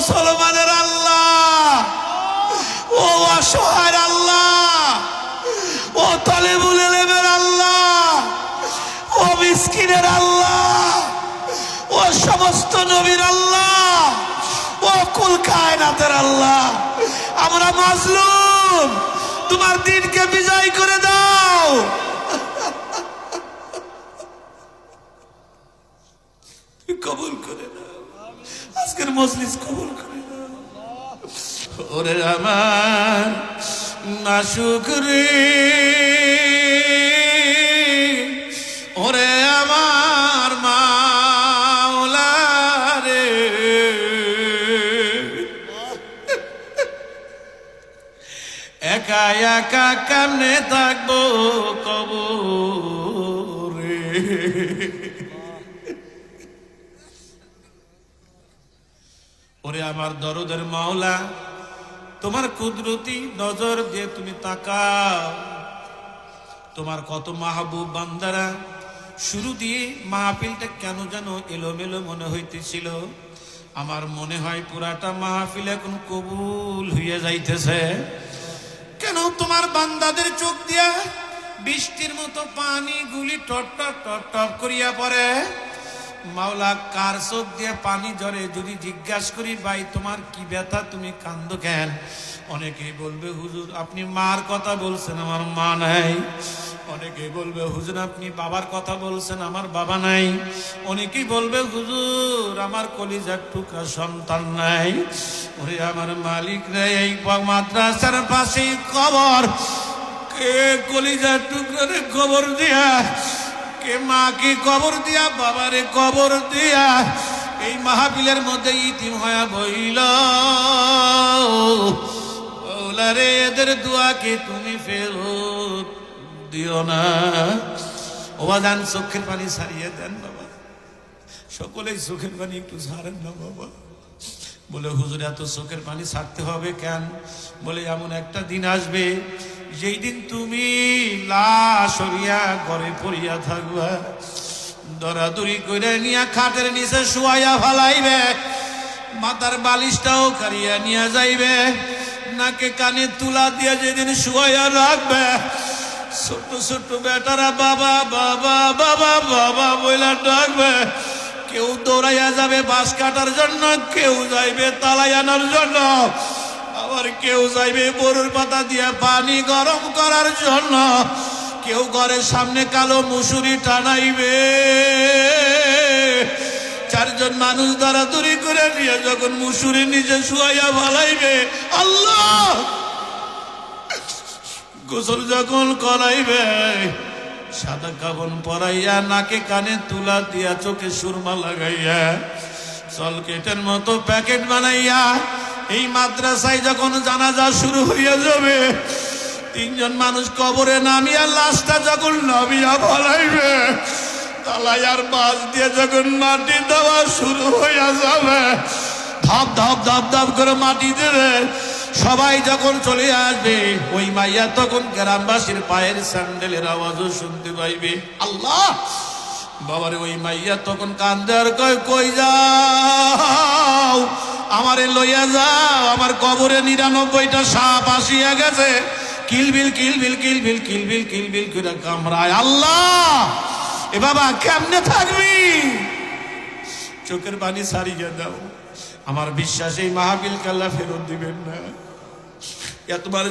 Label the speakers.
Speaker 1: মুসলমানের আল্লাহ, ও অসহায়ের আল্লাহ, ও তালেবুল ইলমের আল্লাহ, ও মিসকিনের আল্লাহ, ও সমস্ত নবীর আল্লাহ, ও কুল কায়নাতের আল্লাহ, আমরা মাজলুম, তোমার দিনকে বিজয় করে দাও। কবুল করে দাও, আজকের মজলিস কবুল করে দাও। ওরে আমার মাশুক রে, ওরে আমার মাওলা রে, একা একা কেমনে থাকবো কবরে। ওরে আমার দরদের মাওলা, তোমার কুদরতি নজর দিয়ে তুমি তাকাও। তোমার কত মাহবুব বান্দারা, শুরু দিয়ে মাহফিলটা কেন যেন এলোমেলো মনে হইতেছিল। আমার মনে হয় পুরাটা মাহফিল এখন কবুল হইয়া যাইতেছে। কেন তোমার বান্দাদের চোখ দিয়া বৃষ্টির মতো পানি গুলি টপ টপ টপ টপ করিয়া পড়ে। মাওলা, কার চোখ দিয়ে পানি ঝরে যদি জিজ্ঞাসা করি, ভাই তোমার কি ব্যথা, তুমি কান্দো কেন? অনেকেই বলবে হুজুর আপনি মার কথা বলছেন, আমার মা নাই। অনেকেই বলবে হুজুর আপনি বাবার কথা বলছেন, আমার বাবা নাই। অনেকেই বলবে হুজুর আমার কলিজার টুকরা সন্তান নাই। ওরে আমার মালিক রে, এই মাদ্রাসার পাশেই কবর, কে কলিজার টুকরারে কবর দিয়া, কে মাকে কবর দিয়া, বাবারে কবর দিয়া এই মাহফিলের মধ্যে ইতিম হয়ে বইল। ওলারে এদের দোয়াকে তুমি ফেরত দিও না। ওবাদান চোখের পানি ছাড়িয়ে দেন বাবা, সকলেই চোখের পানি একটু ছাড়েন না বাবা। বলে হুজুর এত চোখের পানি ছাড়তে হবে কেন? বলে এমন একটা দিন আসবে যেই দিন তুমি লাশ হইয়া ঘরে পড়িয়া থাকবা, দরাদরি করে নিয়া খাটের নিচে শুয়াইয়া ফালাইবে, মাথার বালিশটাও কারিয়া নিয়ে যাইবে, নাকে কানে তুলা দিয়া যেদিন শুয়াইয়া রাখবে, ছোট্ট ছোট্ট বেটারা বাবা বাবা বাবা বাবা বইলা ডাকবে। কেউ দৌড়াইয়া যাবে বাঁশ কাটার জন্য, কেউ যাইবে তালাই আনার জন্য, আবার কেউ যাইবে বরুর পাতা দিয়ে পানি গরম করার জন্য, কেউ ঘরের সামনে কালো মুসুরি টানাইবে। চারজন মানুষ দরাদরি করে নিয়ে যখন মুসুরি নিচে শুয়াইয়া ভালাইবে, আল্লাহ গোসল যখন করাইবে, সাদা কাফন পরাইয়া, নাকে কানে তুলা দিয়া, চোখে সুরমা লাগাইয়া, সলকেটের মতো প্যাকেট বানাইয়া এই মাদ্রাসায় যখন জানাজা শুরু হইয়া যাবে, তিনজন মানুষ কবরে নামিয়া লাশটা যখন নামিয়া ফলাইবে, তালাইয়ার বাস দিয়ে যখন মাটি দেওয়া শুরু হইয়া যাবে, ধাপ ধাপ ধাপ ধাপ করে মাটি দেবে, সবাই যখন চলে আসবে, ওই মাইয়া তখন গ্রামবাসীর পায়ের স্যান্ডেলের আওয়াজও শুনতে পাইবে। আল্লাহ বাবারে, ওই মাইয়া তখন কান্দে আর কয়, কই যাও, আমারে লইয়া যাও, আমার কবরে 99টা সাপ আসিয়া গেছে, কিলবিল কিলবিল কিলবিল কিলবিল কিলবিল করে কামড়ায়। আল্লাহ এ বাবা কেমনে থাকবি? চোখের পানি ছাড়িয়ে দাও। আমার বিশ্বাস এই মাহফিল আল্লাহ ফেরত দিবেন না। এতবার